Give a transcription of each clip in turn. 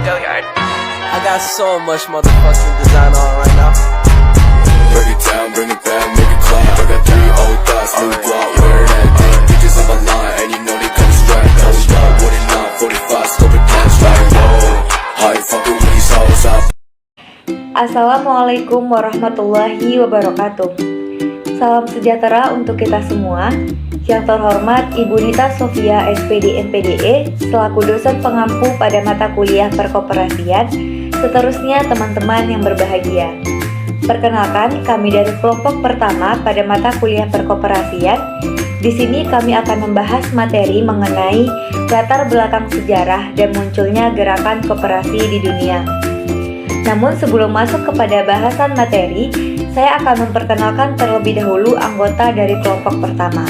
I got so much motherfucking design on right now. Break it down, bring it back, make it clap. I got 3 old thoughts, new block, where that day. Bitches on my line, and you know they come straight. Hold up, what it not, 45, scope it cash like whoa. How you fucking with these hoes up? Assalamualaikum warahmatullahi wabarakatuh. Salam sejahtera untuk kita semua. Yang terhormat Ibu Nita Sofia SPD MPDE selaku dosen pengampu pada mata kuliah perkoperasian. Seterusnya teman-teman yang berbahagia. Perkenalkan, kami dari kelompok pertama pada mata kuliah perkoperasian. Di sini kami akan membahas materi mengenai latar belakang sejarah dan munculnya gerakan koperasi di dunia. Namun sebelum masuk kepada bahasan materi, saya akan memperkenalkan terlebih dahulu anggota dari kelompok pertama.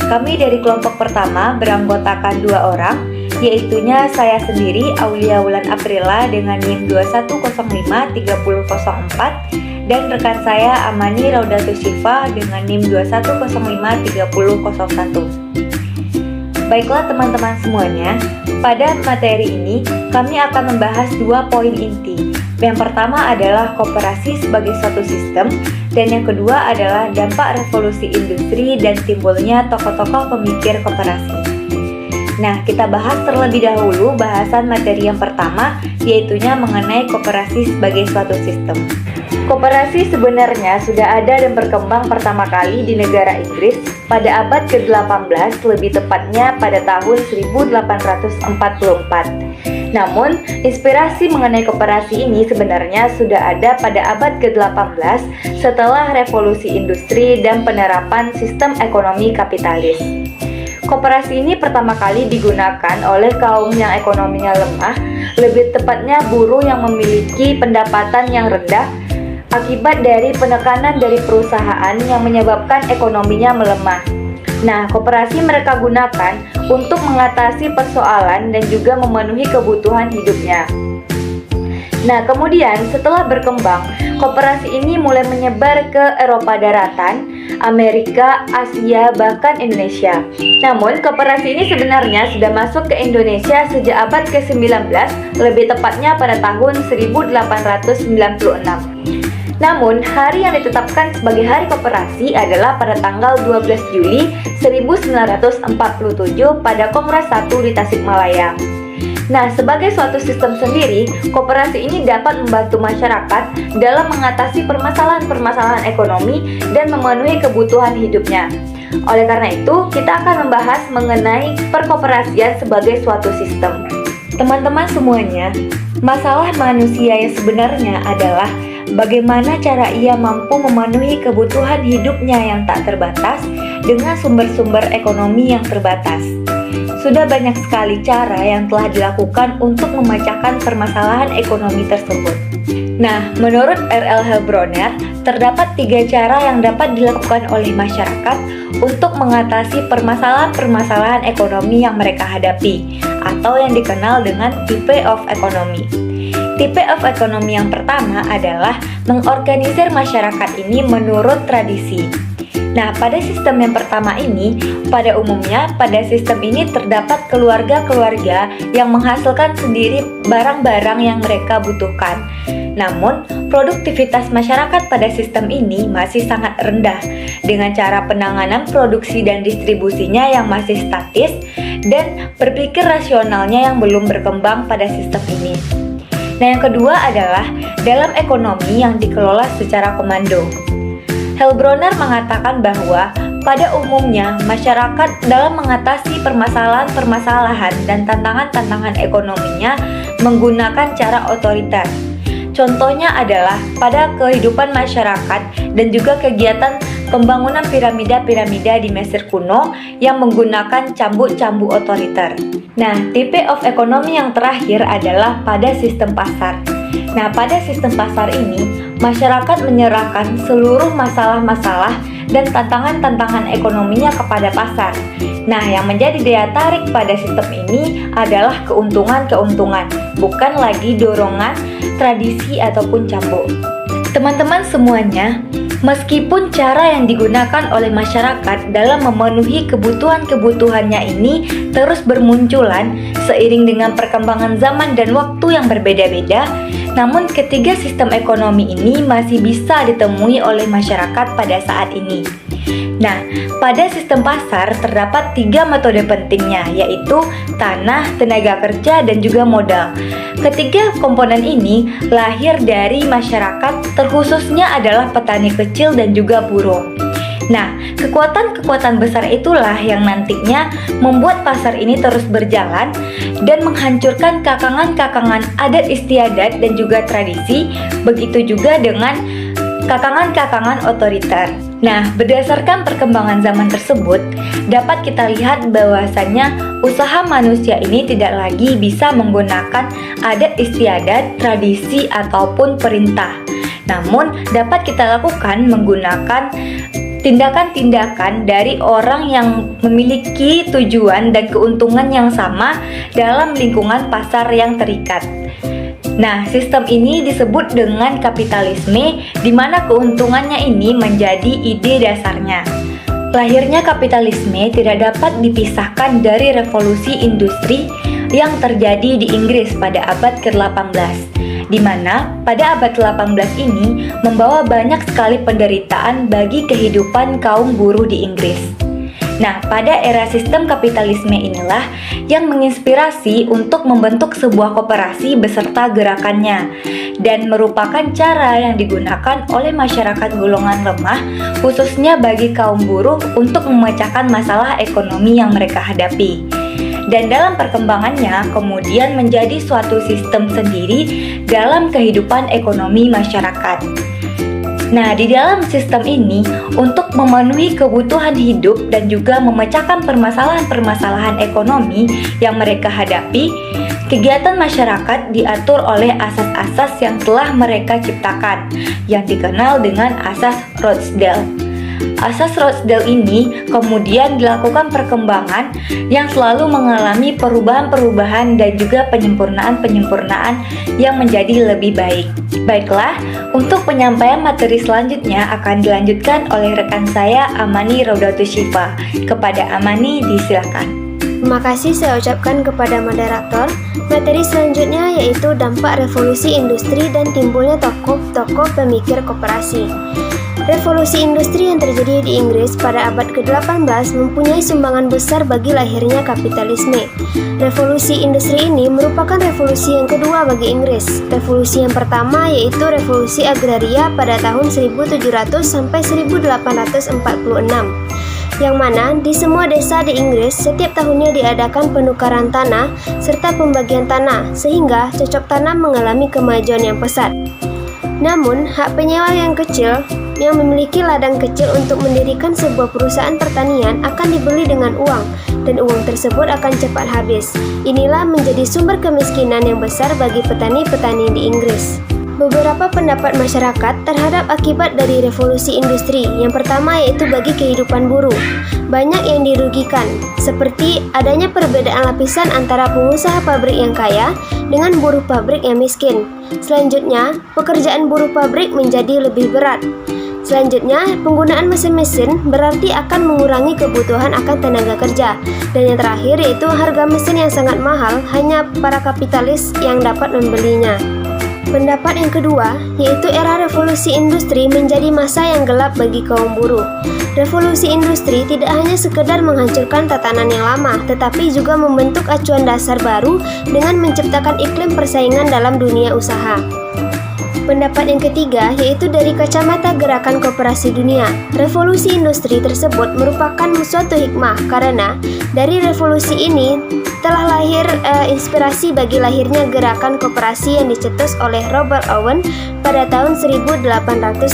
Kami dari kelompok pertama beranggotakan 2 orang, yaitunya saya sendiri Aulia Wulan Aprila dengan NIM 21053004 dan rekan saya Amani Raudatus Syifa dengan NIM 21053001. Baiklah teman-teman semuanya, pada materi ini kami akan membahas 2 poin inti. Yang pertama adalah koperasi sebagai suatu sistem, dan yang kedua adalah dampak revolusi industri dan timbulnya tokoh-tokoh pemikir koperasi. Nah, kita bahas terlebih dahulu bahasan materi yang pertama, yaitunya mengenai koperasi sebagai suatu sistem. Koperasi sebenarnya sudah ada dan berkembang pertama kali di negara Inggris pada abad ke-18, lebih tepatnya pada tahun 1844. Namun, inspirasi mengenai koperasi ini sebenarnya sudah ada pada abad ke-18 setelah revolusi industri dan penerapan sistem ekonomi kapitalis. Koperasi ini pertama kali digunakan oleh kaum yang ekonominya lemah, lebih tepatnya buruh yang memiliki pendapatan yang rendah akibat dari penekanan dari perusahaan yang menyebabkan ekonominya melemah. Nah, koperasi mereka gunakan untuk mengatasi persoalan dan juga memenuhi kebutuhan hidupnya. Nah, kemudian setelah berkembang, koperasi ini mulai menyebar ke Eropa daratan, Amerika, Asia, bahkan Indonesia. Namun, koperasi ini sebenarnya sudah masuk ke Indonesia sejak abad ke-19, lebih tepatnya pada tahun 1896. Namun, hari yang ditetapkan sebagai hari koperasi adalah pada tanggal 12 Juli 1947 pada Kongres 1 di Tasikmalaya. Nah, sebagai suatu sistem sendiri, koperasi ini dapat membantu masyarakat dalam mengatasi permasalahan-permasalahan ekonomi dan memenuhi kebutuhan hidupnya. Oleh karena itu, kita akan membahas mengenai perkoperasian sebagai suatu sistem. Teman-teman semuanya, masalah manusia yang sebenarnya adalah bagaimana cara ia mampu memenuhi kebutuhan hidupnya yang tak terbatas dengan sumber-sumber ekonomi yang terbatas. Sudah banyak sekali cara yang telah dilakukan untuk memecahkan permasalahan ekonomi tersebut. Nah, menurut R.L. Helbroner, terdapat 3 cara yang dapat dilakukan oleh masyarakat untuk mengatasi permasalahan-permasalahan ekonomi yang mereka hadapi, atau yang dikenal dengan type of economy. Tipe of ekonomi yang pertama adalah mengorganisir masyarakat ini menurut tradisi. Nah, pada sistem yang pertama ini, pada umumnya pada sistem ini terdapat keluarga-keluarga yang menghasilkan sendiri barang-barang yang mereka butuhkan. Namun, produktivitas masyarakat pada sistem ini masih sangat rendah dengan cara penanganan produksi dan distribusinya yang masih statis dan berpikir rasionalnya yang belum berkembang pada sistem ini. Nah, yang kedua adalah dalam ekonomi yang dikelola secara komando. Helbroner mengatakan bahwa pada umumnya masyarakat dalam mengatasi permasalahan-permasalahan dan tantangan-tantangan ekonominya menggunakan cara otoriter. Contohnya adalah pada kehidupan masyarakat dan juga kegiatan pembangunan piramida-piramida di Mesir kuno yang menggunakan cambuk-cambuk otoriter. Nah, tipe of ekonomi yang terakhir adalah pada sistem pasar. Nah, pada sistem pasar ini, masyarakat menyerahkan seluruh masalah-masalah dan tantangan-tantangan ekonominya kepada pasar. Nah, yang menjadi daya tarik pada sistem ini adalah keuntungan-keuntungan, bukan lagi dorongan, tradisi, ataupun cambuk. Teman-teman semuanya, meskipun cara yang digunakan oleh masyarakat dalam memenuhi kebutuhan-kebutuhannya ini terus bermunculan seiring dengan perkembangan zaman dan waktu yang berbeda-beda, namun ketiga sistem ekonomi ini masih bisa ditemui oleh masyarakat pada saat ini. Nah, pada sistem pasar terdapat 3 metode pentingnya, yaitu tanah, tenaga kerja, dan juga modal. Ketiga komponen ini lahir dari masyarakat, terkhususnya adalah petani kecil dan juga buruh. Nah, kekuatan-kekuatan besar itulah yang nantinya membuat pasar ini terus berjalan dan menghancurkan kakangan-kakangan adat istiadat dan juga tradisi, begitu juga dengan kakangan-kakangan otoriter. Nah, berdasarkan perkembangan zaman tersebut, dapat kita lihat bahwasannya usaha manusia ini tidak lagi bisa menggunakan adat istiadat, tradisi, ataupun perintah. Namun, dapat kita lakukan menggunakan tindakan-tindakan dari orang yang memiliki tujuan dan keuntungan yang sama dalam lingkungan pasar yang terikat. Nah, sistem ini disebut dengan kapitalisme, di mana keuntungannya ini menjadi ide dasarnya. Lahirnya kapitalisme tidak dapat dipisahkan dari revolusi industri yang terjadi di Inggris pada abad ke-18, di mana pada abad ke-18 ini membawa banyak sekali penderitaan bagi kehidupan kaum buruh di Inggris. Nah, pada era sistem kapitalisme inilah yang menginspirasi untuk membentuk sebuah koperasi beserta gerakannya, dan merupakan cara yang digunakan oleh masyarakat golongan lemah, khususnya bagi kaum buruh untuk memecahkan masalah ekonomi yang mereka hadapi. Dan dalam perkembangannya kemudian menjadi suatu sistem sendiri dalam kehidupan ekonomi masyarakat. Nah, di dalam sistem ini, untuk memenuhi kebutuhan hidup dan juga memecahkan permasalahan-permasalahan ekonomi yang mereka hadapi, kegiatan masyarakat diatur oleh asas-asas yang telah mereka ciptakan, yang dikenal dengan asas Rochdale. Asas Rochdale ini kemudian dilakukan perkembangan yang selalu mengalami perubahan-perubahan dan juga penyempurnaan-penyempurnaan yang menjadi lebih baik. Baiklah, untuk penyampaian materi selanjutnya akan dilanjutkan oleh rekan saya Amani Raudatus Syifa. Kepada Amani, disilakan. Terima kasih saya ucapkan kepada moderator. Materi selanjutnya yaitu dampak revolusi industri dan timbulnya tokoh-tokoh pemikir koperasi. Revolusi industri yang terjadi di Inggris pada abad ke-18 mempunyai sumbangan besar bagi lahirnya kapitalisme. Revolusi industri ini merupakan revolusi yang kedua bagi Inggris. Revolusi yang pertama yaitu revolusi agraria pada tahun 1700 sampai 1846. Yang mana di semua desa di Inggris setiap tahunnya diadakan penukaran tanah serta pembagian tanah, sehingga cocok tanam mengalami kemajuan yang pesat. Namun, hak penyewa yang kecil yang memiliki ladang kecil untuk mendirikan sebuah perusahaan pertanian akan dibeli dengan uang, dan uang tersebut akan cepat habis. Inilah menjadi sumber kemiskinan yang besar bagi petani-petani di Inggris. Beberapa pendapat masyarakat terhadap akibat dari revolusi industri. Yang pertama yaitu bagi kehidupan buruh. Banyak yang dirugikan, seperti adanya perbedaan lapisan antara pengusaha pabrik yang kaya dengan buruh pabrik yang miskin. Selanjutnya, pekerjaan buruh pabrik menjadi lebih berat. Selanjutnya, penggunaan mesin-mesin berarti akan mengurangi kebutuhan akan tenaga kerja. Dan yang terakhir yaitu harga mesin yang sangat mahal, hanya para kapitalis yang dapat membelinya. Pendapat yang kedua, yaitu era revolusi industri menjadi masa yang gelap bagi kaum buruh. Revolusi industri tidak hanya sekedar menghancurkan tatanan yang lama, tetapi juga membentuk acuan dasar baru dengan menciptakan iklim persaingan dalam dunia usaha. Pendapat yang ketiga yaitu dari kacamata gerakan koperasi dunia. Revolusi industri tersebut merupakan suatu hikmah karena dari revolusi ini telah lahir inspirasi bagi lahirnya gerakan koperasi yang dicetus oleh Robert Owen pada tahun 1830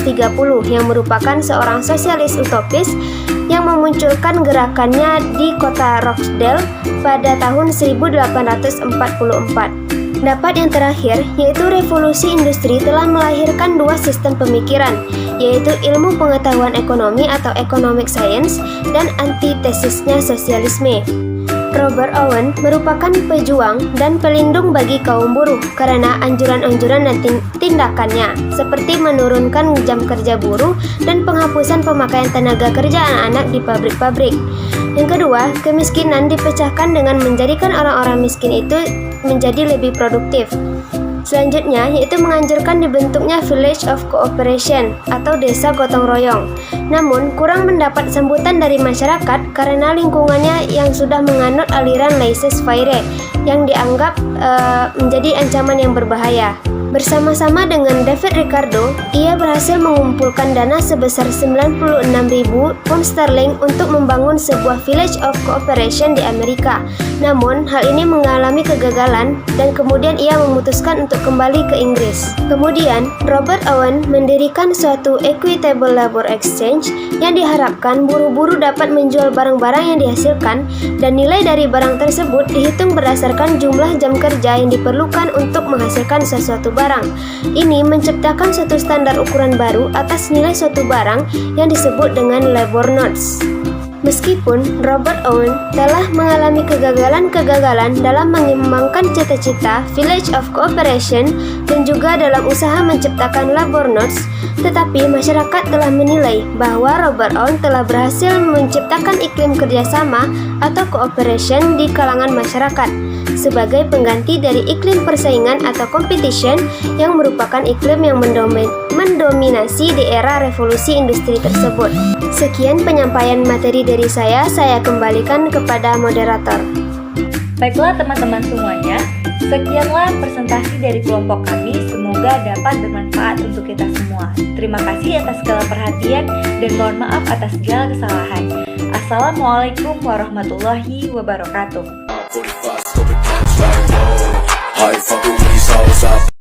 yang merupakan seorang sosialis utopis yang memunculkan gerakannya di kota Rochdale pada tahun 1844. Pendapat yang terakhir, yaitu revolusi industri telah melahirkan dua sistem pemikiran, yaitu ilmu pengetahuan ekonomi atau economic science dan antitesisnya sosialisme. Robert Owen merupakan pejuang dan pelindung bagi kaum buruh karena anjuran-anjuran dan tindakannya seperti menurunkan jam kerja buruh dan penghapusan pemakaian tenaga kerja anak-anak di pabrik-pabrik. Yang kedua, kemiskinan dipecahkan dengan menjadikan orang-orang miskin itu menjadi lebih produktif. Selanjutnya, yaitu menganjurkan dibentuknya Village of Cooperation atau desa gotong royong. Namun, kurang mendapat sambutan dari masyarakat karena lingkungannya yang sudah menganut aliran laissez-faire yang dianggap menjadi ancaman yang berbahaya. Bersama-sama dengan David Ricardo, ia berhasil mengumpulkan dana sebesar 96.000 pound sterling untuk membangun sebuah Village of Cooperation di Amerika. Namun, hal ini mengalami kegagalan dan kemudian ia memutuskan untuk kembali ke Inggris. Kemudian, Robert Owen mendirikan suatu Equitable Labor Exchange yang diharapkan buruh-buruh dapat menjual barang-barang yang dihasilkan dan nilai dari barang tersebut dihitung berdasarkan jumlah jam kerja yang diperlukan untuk menghasilkan sesuatu barang. Ini menciptakan suatu standar ukuran baru atas nilai suatu barang yang disebut dengan labor notes. Meskipun Robert Owen telah mengalami kegagalan-kegagalan dalam mengembangkan cita-cita Village of Cooperation dan juga dalam usaha menciptakan labor notes, tetapi masyarakat telah menilai bahwa Robert Owen telah berhasil menciptakan iklim kerjasama atau cooperation di kalangan masyarakat sebagai pengganti dari iklim persaingan atau competition yang merupakan iklim yang mendominasi di era revolusi industri tersebut. Sekian penyampaian materi dari saya kembalikan kepada moderator. Baiklah teman-teman semuanya, sekianlah presentasi dari kelompok kami, semoga dapat bermanfaat untuk kita semua. Terima kasih atas segala perhatian dan mohon maaf atas segala kesalahan. Assalamualaikum warahmatullahi wabarakatuh. I ain't fucking with these hoes.